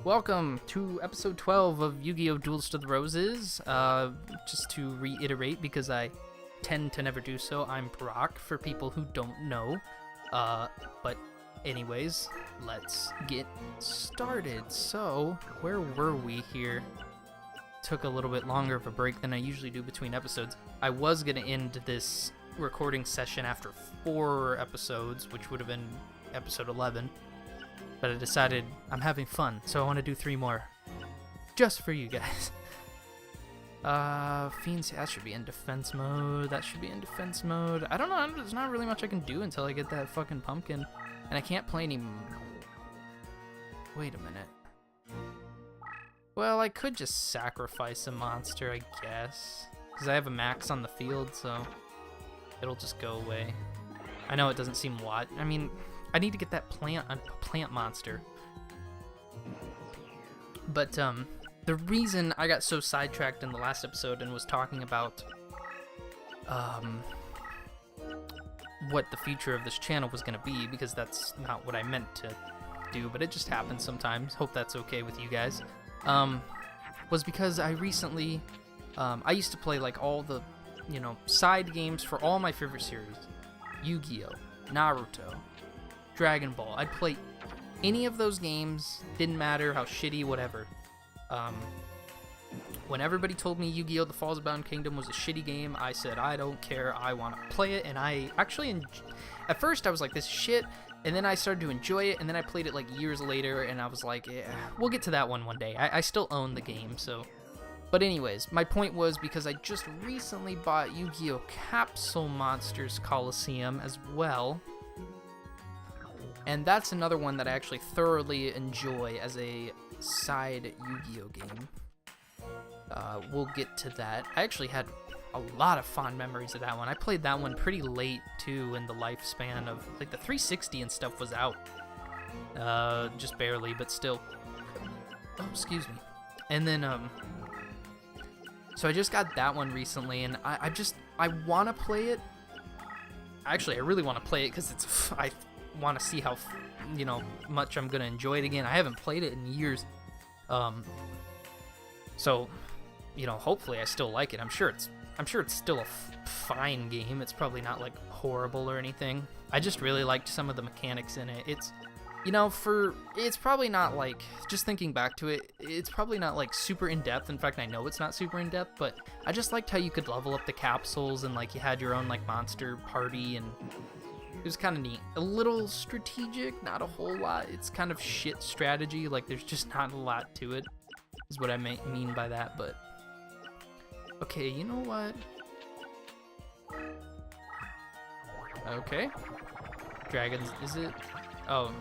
Welcome to episode 12 of Yu-Gi-Oh! Duelists of the Roses. Just to reiterate, because I tend to never do so, I'm Brock, for people who don't know. But anyways, let's get started. So, where were we here? Took a little bit longer of a break than I usually do between episodes. I was going to end this recording session after 4 episodes, which would have been episode 11. But I decided I'm having fun, so I want to do 3 more. Just for you guys. Fiends, that should be in defense mode. That should be in defense mode. I don't know, there's not really much I can do until I get that fucking pumpkin. And I can't play any... Wait a minute. Well, I could just sacrifice a monster, I guess. Because I have a max on the field, so... it'll just go away. I know it doesn't seem I mean... I need to get that plant monster. But the reason I got so sidetracked in the last episode and was talking about what the future of this channel was going to be, because that's not what I meant to do, but it just happens sometimes. Hope that's okay with you guys. Was because I recently I used to play like all the, you know, side games for all my favorite series. Yu-Gi-Oh, Naruto, Dragon Ball. I'd play any of those games, didn't matter how shitty, whatever. When everybody told me Yu-Gi-Oh! The Falls Bound Kingdom was a shitty game, I said, I don't care, I want to play it, and I actually, at first I was like, this is shit, and then I started to enjoy it, and then I played it like years later, and I was like, yeah, we'll get to that one day. I still own the game, so... But anyways, my point was because I just recently bought Yu-Gi-Oh! Capsule Monsters Coliseum as well. And that's another one that I actually thoroughly enjoy as a side Yu-Gi-Oh! Game. We'll get to that. I actually had a lot of fond memories of that one. I played that one pretty late, too, in the lifespan of... like, the 360 and stuff was out. Just barely, but still. Oh, excuse me. And then, so I just got that one recently, and I want to play it. Actually, I really want to play it, because it's... I want to see how, you know, much I'm gonna enjoy it again. I haven't played it in years, so, you know, hopefully I still like it. I'm sure it's still a fine game. It's probably not like horrible or anything. I just really liked some of the mechanics in it. It's, you know, it's probably not like, just thinking back to it, it's probably not like super in depth. In fact, I know it's not super in depth, but I just liked how you could level up the capsules and like you had your own like monster party, and it was kind of neat. A little strategic, not a whole lot. It's kind of shit strategy. Like, there's just not a lot to it, is what I mean by that, but... Okay, you know what? Okay. Dragons, is it? Oh,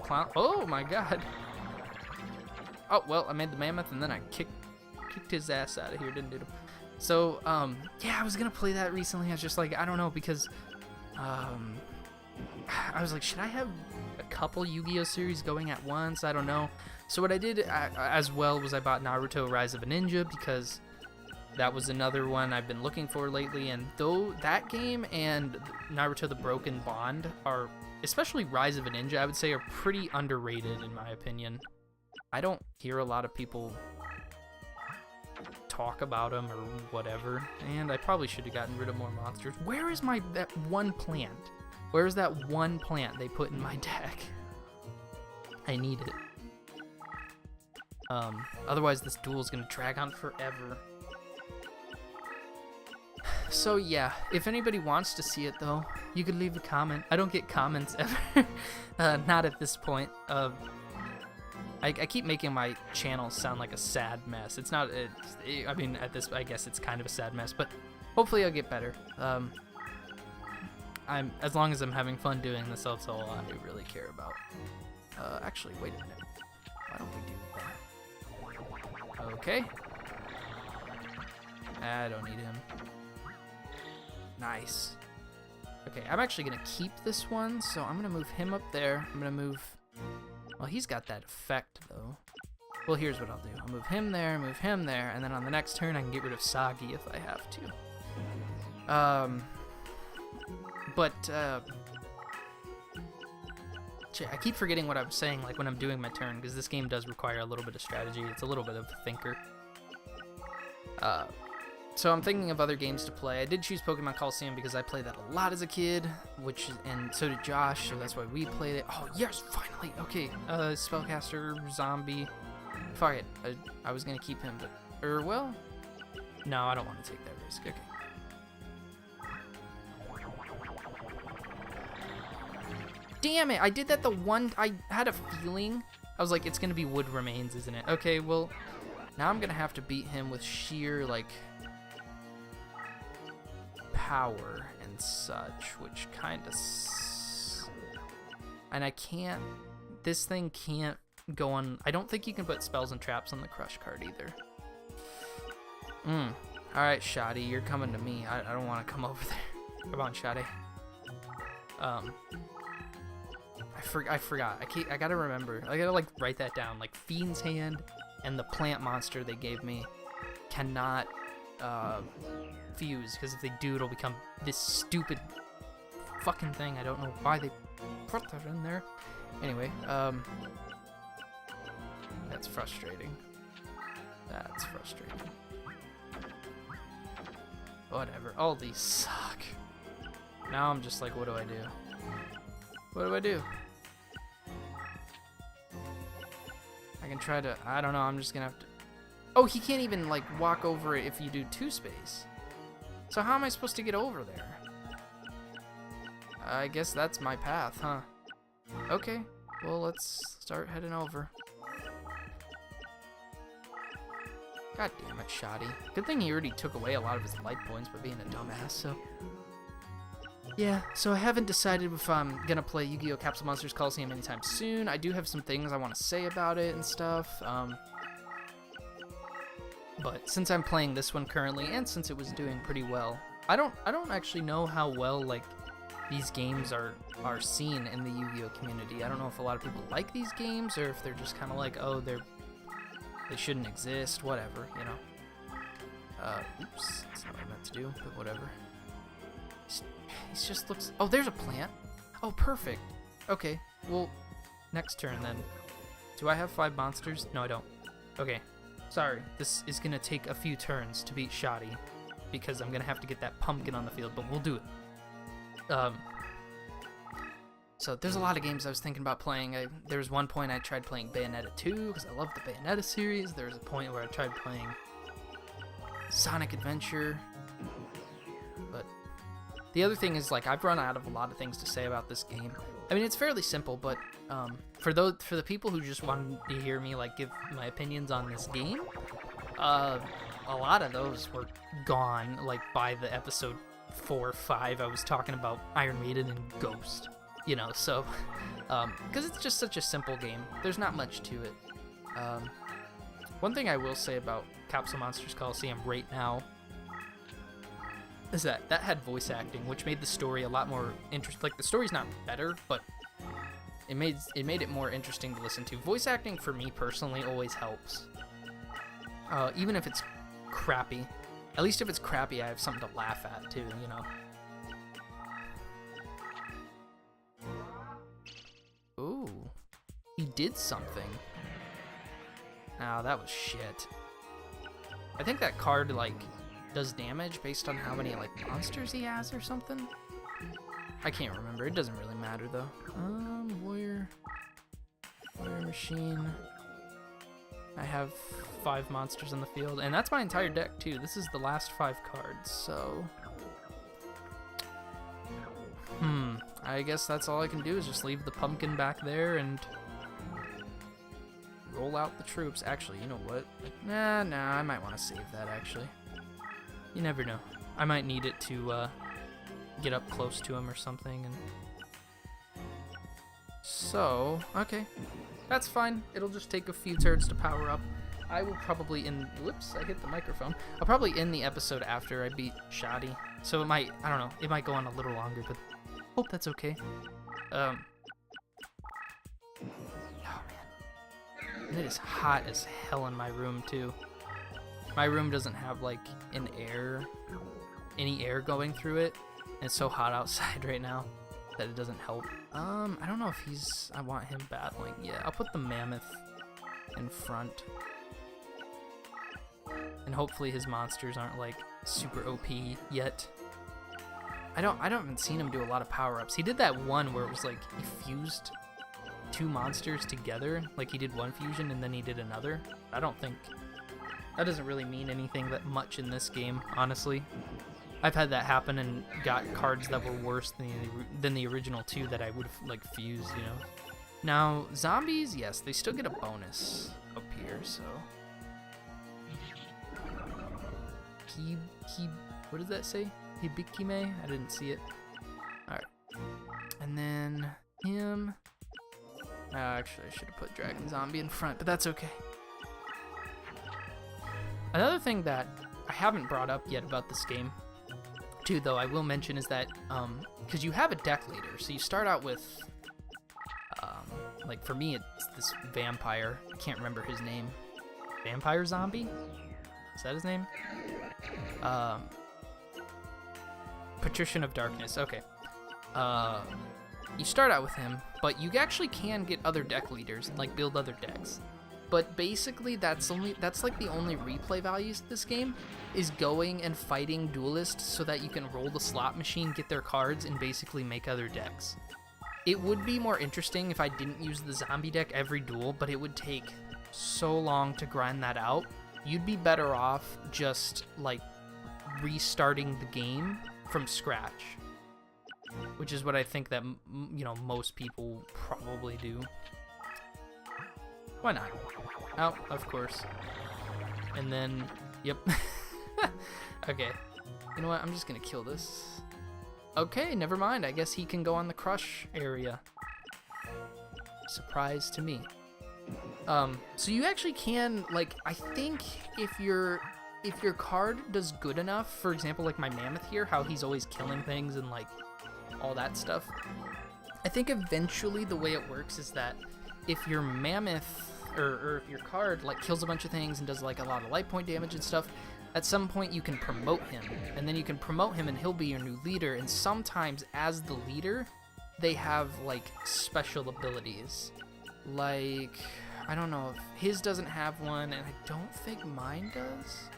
clown. Oh, my God. Oh, well, I made the mammoth, and then I kicked his ass out of here, didn't it? So, yeah, I was gonna play that recently. I was just like, I don't know, because... I was like, should I have a couple Yu-Gi-Oh! Series going at once? I don't know. So what I did as well was I bought Naruto Rise of a Ninja, because that was another one I've been looking for lately, and though that game and Naruto the Broken Bond are, especially Rise of a Ninja, I would say are pretty underrated in my opinion. I don't hear a lot of people talk about them or whatever, and I probably should have gotten rid of more monsters. Where is that one plant? Where is that one plant they put in my deck? I need it. Otherwise this duel is gonna drag on forever. So yeah, if anybody wants to see it though, you could leave a comment. I don't get comments ever. Not at this point. I keep making my channel sound like a sad mess. It's not, I mean, at this, I guess it's kind of a sad mess, but hopefully I'll get better. As long as I'm having fun doing this, that's all I really care about. Actually, wait a minute. Why don't we do that? Okay. I don't need him. Nice. Okay, I'm actually gonna keep this one, so I'm gonna move him up there. I'm gonna move... Well, he's got that effect, though. Well, here's what I'll do. I'll move him there, and then on the next turn I can get rid of Sagi if I have to. But, I keep forgetting what I'm saying, like when I'm doing my turn, because this game does require a little bit of strategy. It's a little bit of a thinker. So I'm thinking of other games to play. I did choose Pokemon Coliseum because I played that a lot as a kid, and so did Josh, so that's why we played it. Oh, yes, finally! Okay, Spellcaster, Zombie. Fuck it. I was gonna keep him, but... well... No, I don't want to take that risk. Okay. Damn it! I did that the one... I had a feeling. I was like, it's gonna be Wood Remains, isn't it? Okay, well... Now I'm gonna have to beat him with sheer, like... power and such, which kind of... And I can't... This thing can't go on... I don't think you can put spells and traps on the Crush card either. Alright, Shoddy, you're coming to me. I don't want to come over there. Come on, Shoddy. I forgot. I gotta remember. I gotta, like, write that down. Like, Fiend's Hand and the plant monster they gave me cannot fuse, because if they do, it'll become this stupid fucking thing. I don't know why they put that in there. Anyway, that's frustrating. That's frustrating. Whatever. All these suck. Now I'm just like, what do I do? What do I do? I can try to... I don't know. I'm just gonna have to... Oh, he can't even, like, walk over it if you do 2-space. So how am I supposed to get over there? I guess that's my path, huh? Okay. Well, let's start heading over. God damn it, Shoddy. Good thing he already took away a lot of his life points by being a dumbass, so... Yeah, so I haven't decided if I'm gonna play Yu-Gi-Oh! Capsule Monsters Coliseum anytime soon. I do have some things I want to say about it and stuff. But since I'm playing this one currently, and since it was doing pretty well, I don't actually know how well, like, these games are seen in the Yu-Gi-Oh! Community. I don't know if a lot of people like these games, or if they're just kind of like, oh, they shouldn't exist, whatever, you know. Oops, that's not what I meant to do, but whatever. He just looks... Oh, there's a plant. Oh, perfect. Okay, well, next turn then. Do I have 5 monsters? No, I don't. Okay, sorry. This is going to take a few turns to beat Shoddy, because I'm going to have to get that pumpkin on the field, but we'll do it. So there's a lot of games I was thinking about playing. There was one point I tried playing Bayonetta 2, because I love the Bayonetta series. There was a point where I tried playing Sonic Adventure. But the other thing is, like, I've run out of a lot of things to say about this game. I mean, it's fairly simple, but for the people who just wanted to hear me, like, give my opinions on this game, a lot of those were gone, like, by the episode 4 or 5. I was talking about Iron Maiden and Ghost. You know, so, because it's just such a simple game. There's not much to it. One thing I will say about Capsule Monsters Coliseum right now is that had voice acting, which made the story a lot more interesting. Like, the story's not better, but it made it more interesting to listen to. Voice acting, for me personally, always helps. Even if it's crappy. At least if it's crappy, I have something to laugh at, too, you know? Ooh, he did something. Oh, that was shit. I think that card, like, does damage based on how many, like, monsters he has or something. I can't remember. It doesn't really matter, though. Warrior Machine. I have 5 monsters in the field, and that's my entire deck, too. This is the last 5 cards, so... I guess that's all I can do is just leave the pumpkin back there and roll out the troops. Actually, you know what? Nah, I might want to save that, actually. You never know. I might need it to get up close to him or something. And so, okay. That's fine. It'll just take a few turns to power up. I will probably whoops, I hit the microphone. I'll probably end the episode after I beat Shoddy. So it might, I don't know, it might go on a little longer, but hope that's okay. Oh man. It is hot as hell in my room too. My room doesn't have like any air going through it. And it's so hot outside right now. that it doesn't help. I don't know if he's... I want him battling. Yeah, I'll put the mammoth in front. And hopefully his monsters aren't, like, super OP yet. I haven't seen him do a lot of power-ups. He did that one where it was, like, he fused 2 monsters together. Like, he did one fusion and then he did another. I don't think... That doesn't really mean anything that much in this game, honestly. I've had that happen and got cards that were worse than the original 2 that I would have, like, fused, you know? Now, zombies, yes, they still get a bonus up here, so... What does that say? Hibikime? I didn't see it. Alright. And then him. Actually, I should have put Dragon Zombie in front, but that's okay. Another thing that I haven't brought up yet about this game, too, though I will mention, is that, because you have a deck leader, so you start out with, like, for me, it's this vampire. I can't remember his name. Vampire Zombie? Is that his name? Patrician of Darkness, okay. You start out with him, but you actually can get other deck leaders and, like, build other decks. But basically, that's like the only replay values of this game, is going and fighting duelists so that you can roll the slot machine, get their cards, and basically make other decks. It would be more interesting if I didn't use the zombie deck every duel, but it would take so long to grind that out. You'd be better off just, like, restarting the game from scratch, which is what I think that, you know, most people probably do. Why not? Oh, of course. And then, yep. Okay. You know what? I'm just gonna kill this. Okay, never mind. I guess he can go on the crush area. Surprise to me. So you actually can, like, I think if your card does good enough, for example, like my mammoth here, how he's always killing things and, like, all that stuff. I think eventually the way it works is that if your mammoth, or if your card, like, kills a bunch of things and does, like, a lot of life point damage and stuff, at some point you can promote him, and then you can promote him and he'll be your new leader, and sometimes as the leader, they have, like, special abilities. Like, I don't know if his doesn't have one, and I don't think mine does.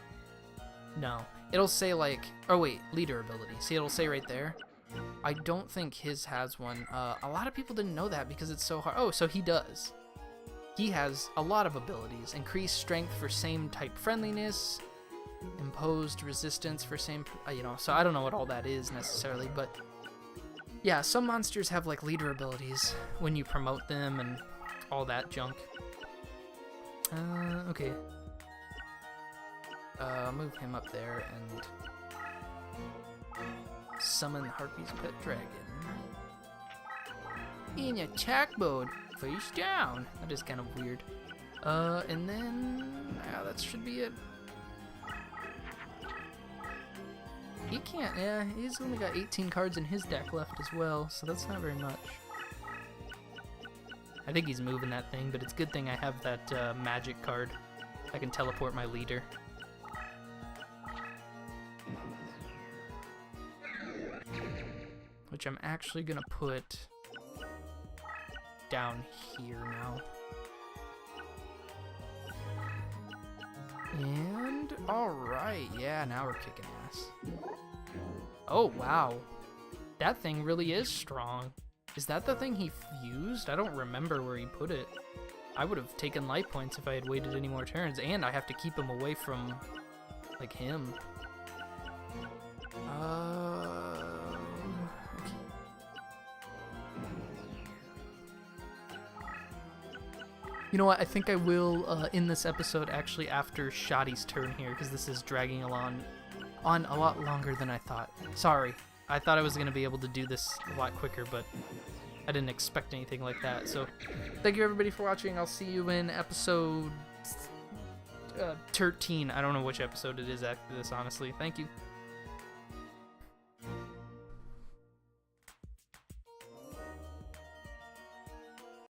No. It'll say, like, oh wait, leader ability. See, it'll say right there. I don't think his has one. A lot of people didn't know that because it's so hard. Oh, so he does. He has a lot of abilities. Increased strength for same type friendliness. Imposed resistance for same, you know, so I don't know what all that is necessarily, but yeah, some monsters have, like, leader abilities when you promote them and all that junk. Okay. Move him up there and summon Harpy's Pet Dragon. In attack mode, face down. That is kind of weird. And then, yeah, that should be it. He can't, yeah, he's only got 18 cards in his deck left as well, so that's not very much. I think he's moving that thing, but it's a good thing I have that magic card. I can teleport my leader. Which I'm actually gonna put down here now. And, alright, yeah, now we're kicking ass. Oh, wow. That thing really is strong. Is that the thing he fused? I don't remember where he put it. I would have taken life points if I had waited any more turns, and I have to keep him away from, like, him. Okay. You know what? I think I will end this episode actually after Shoddy's turn here, because this is dragging on a lot longer than I thought. Sorry. I thought I was going to be able to do this a lot quicker, but I didn't expect anything like that. So, thank you everybody for watching. I'll see you in episode 13. I don't know which episode it is after this, honestly. Thank you.